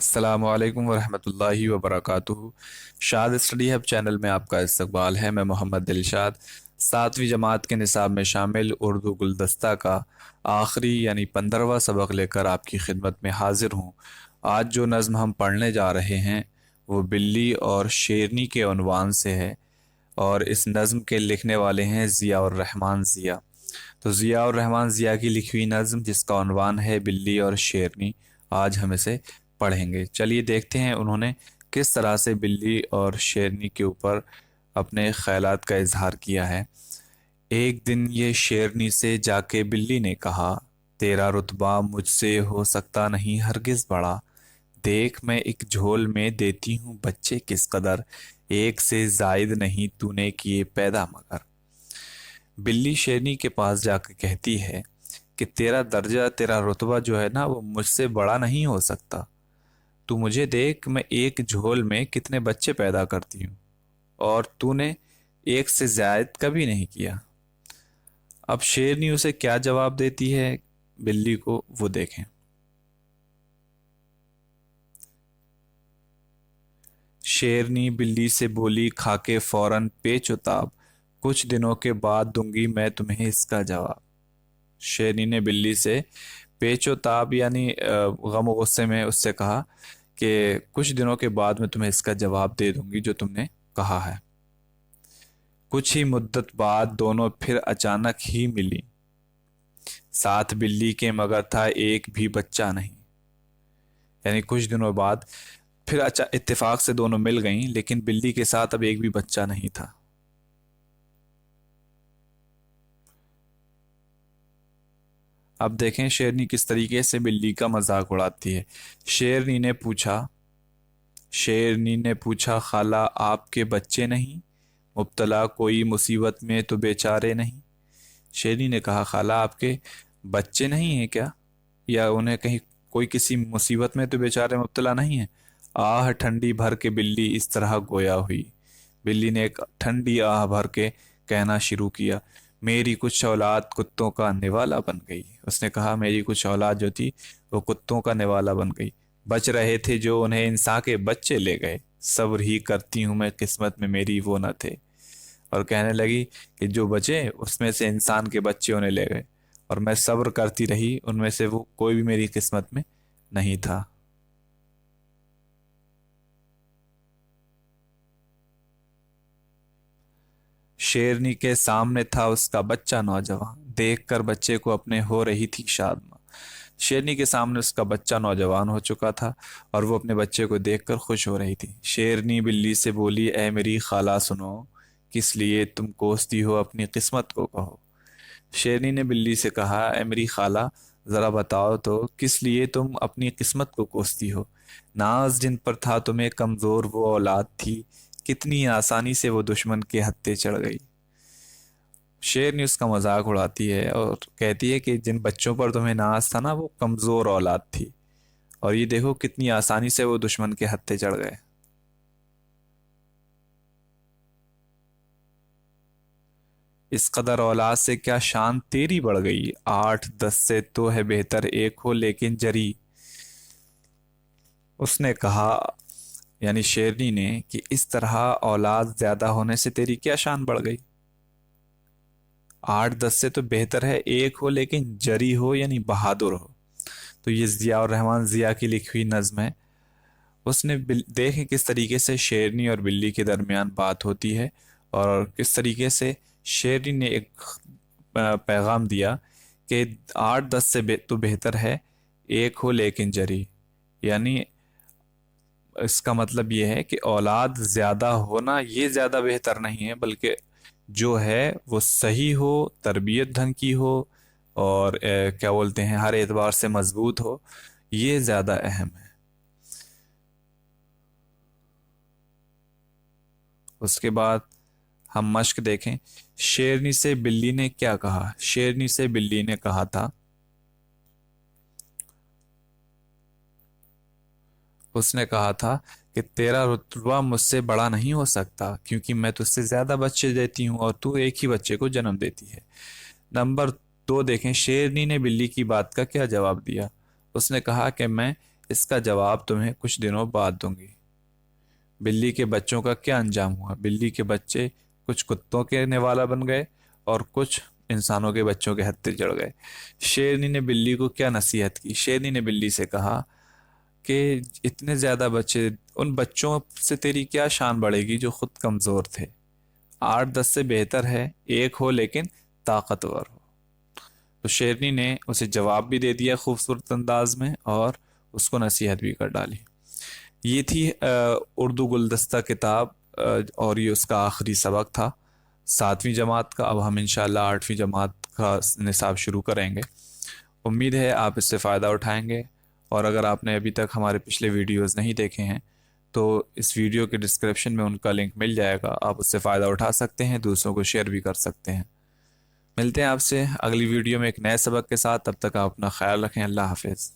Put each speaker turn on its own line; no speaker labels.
अस्सलामु अलैकुम वरहमतुल्लाहि वबरकातुहू। शाद स्टडी हब चैनल में आपका इस्तकबाल है। मैं मोहम्मद दिलशाद 7वीं जमात के निसाब में शामिल उर्दू गुलदस्ता का आखिरी यानी 15वां सबक लेकर आपकी खिदमत में हाजिर हूँ। आज जो नज़्म हम पढ़ने जा रहे हैं वो बिल्ली और शेरनी के उन्वान से है और इस नज़्म के लिखने वाले हैं ज़िया उर रहमान ज़िया। तो ज़िया उर रहमान ज़िया की लिखी हुई नज़्म जिसका उन्वान है बिल्ली और शेरनी, आज हम इसे पढ़ेंगे। चलिए देखते हैं उन्होंने किस तरह से बिल्ली और शेरनी के ऊपर अपने ख्यालात का इजहार किया है। एक दिन ये शेरनी से जाके बिल्ली ने कहा, तेरा रुतबा मुझसे हो सकता नहीं हरगिज बड़ा। देख मैं एक झोल में देती हूँ बच्चे किस कदर, एक से जायद नहीं तूने किए पैदा मगर। बिल्ली शेरनी के पास जाकर कहती है कि तेरा दर्जा, तेरा रुतबा जो है ना वो मुझसे बड़ा नहीं हो सकता। तू मुझे देख, मैं एक झोल में कितने बच्चे पैदा करती हूँ और तूने एक से ज्यादा कभी नहीं किया। अब शेरनी उसे क्या जवाब देती है बिल्ली को, वो देखें। शेरनी बिल्ली से बोली खाके फौरन पेच उताब, कुछ दिनों के बाद दूंगी मैं तुम्हें इसका जवाब। शेरनी ने बिल्ली से पेचो ताब यानी गम और गुस्से में उससे कहा कि कुछ दिनों के बाद मैं तुम्हें इसका जवाब दे दूंगी जो तुमने कहा है। कुछ ही मुद्दत बाद दोनों फिर अचानक ही मिली, साथ बिल्ली के मगर था एक भी बच्चा नहीं। यानी कुछ दिनों बाद फिर इत्तेफाक से दोनों मिल गईं, लेकिन बिल्ली के साथ अब एक भी बच्चा नहीं था। अब देखें शेरनी किस तरीके से बिल्ली का मजाक उड़ाती है। शेरनी ने पूछा खाला आपके बच्चे नहीं, मुब्तला कोई मुसीबत में तो बेचारे नहीं। शेरनी ने कहा खाला आपके बच्चे नहीं हैं क्या, या उन्हें कहीं कोई किसी मुसीबत में तो बेचारे मुब्तला नहीं है। आह ठंडी भर के बिल्ली इस तरह गोया हुई। बिल्ली ने एक ठंडी आह भर के कहना शुरू किया, मेरी कुछ औलाद कुत्तों का निवाला बन गई। उसने कहा मेरी कुछ औलाद जो थी वो कुत्तों का निवाला बन गई। बच रहे थे जो उन्हें इंसान के बच्चे ले गए, सब्र ही करती हूँ मैं किस्मत में मेरी वो न थे। और कहने लगी कि जो बचे उसमें से इंसान के बच्चे उन्हें ले गए और मैं सब्र करती रही, उनमें से वो कोई भी मेरी किस्मत में नहीं था। शेरनी के सामने था उसका बच्चा नौजवान, देखकर बच्चे को अपने हो रही थी शादमा। शेरनी के सामने उसका बच्चा नौजवान हो चुका था और वो अपने बच्चे को देखकर खुश हो रही थी। शेरनी बिल्ली से बोली, ऐ मेरी खाला सुनो, किस लिए तुम कोसती हो अपनी किस्मत को कहो। शेरनी ने बिल्ली से कहा, ऐ मेरी खाला जरा बताओ तो किस लिए तुम अपनी किस्मत को कोसती हो। नाज जिन पर था तुम्हें कमजोर वो औलाद थी, कितनी आसानी से वो दुश्मन के हत्थे चढ़ गई। शेरनी उसका मजाक उड़ाती है और कहती है कि जिन बच्चों पर तुम्हें नाज था ना वो कमजोर औलाद थी, और ये देखो कितनी आसानी से वो दुश्मन के हत्थे चढ़ गए। इस कदर औलाद से क्या शान तेरी बढ़ गई, 8-10 से तो है बेहतर एक हो लेकिन जरी। उसने कहा यानी शेरनी ने कि इस तरह औलाद ज्यादा होने से तेरी क्या शान बढ़ गई। 8-10 से तो बेहतर है एक हो लेकिन जरी हो यानी बहादुर हो। तो ये जिया और रहमान जिया की लिखी हुई नज्म है। उसने देखें किस तरीके से शेरनी और बिल्ली के दरमियान बात होती है और किस तरीके से शेरनी ने एक पैगाम दिया कि 8-10 से तो बेहतर है एक हो लेकिन जरी। यानी इसका मतलब ये है कि औलाद ज्यादा होना ये ज्यादा बेहतर नहीं है, बल्कि जो है वो सही हो, तरबियत ढंग की हो और क्या बोलते हैं हर एतबार से मजबूत हो, ये ज्यादा अहम है। उसके बाद हम मश्क देखें। शेरनी से बिल्ली ने क्या कहा। शेरनी से बिल्ली ने कहा था, उसने कहा था कि तेरा रुतबा मुझसे बड़ा नहीं हो सकता क्योंकि मैं तुझसे ज्यादा बच्चे देती हूँ और तू एक ही बच्चे को जन्म देती है। नंबर 2 देखें, शेरनी ने बिल्ली की बात का क्या जवाब दिया। उसने कहा कि मैं اس کا جواب تمہیں کچھ دنوں بعد دوں گی۔ بلی کے بچوں کا کیا انجام ہوا؟ بلی کے بچے کچھ کتوں کے نوالا بن گئے اور کچھ انسانوں کے بچوں کے ہتھے چڑھ گئے۔ شیرنی نے بلی کو کیا نصیحت کی؟ شیرنی نے بلی سے کہا کہ اتنے زیادہ بچے، ان بچوں سے تیری کیا شان بڑھے گی جو خود کمزور تھے؟ 8-10 سے بہتر ہے ایک ہو لیکن طاقتور ہو۔ تو شیرنی نے اسے جواب بھی دے دیا خوبصورت انداز میں اور اس کو نصیحت بھی کر ڈالی۔ یہ تھی اردو گلدستہ کتاب، اور یہ اس کا آخری سبق تھا 7ویں جماعت کا۔ اب ہم انشاءاللہ 8ویں جماعت کا نصاب شروع کریں گے۔ امید ہے آپ اس سے فائدہ اٹھائیں گے، اور اگر آپ نے ابھی تک ہمارے پچھلے ویڈیوز نہیں دیکھے ہیں تو اس ویڈیو کے ڈسکرپشن میں ان کا لنک مل جائے گا، آپ اس سے فائدہ اٹھا سکتے ہیں، دوسروں کو شیئر بھی کر سکتے ہیں۔ ملتے ہیں آپ سے اگلی ویڈیو میں ایک نئے سبق کے ساتھ، تب تک آپ اپنا خیال رکھیں۔ اللہ حافظ۔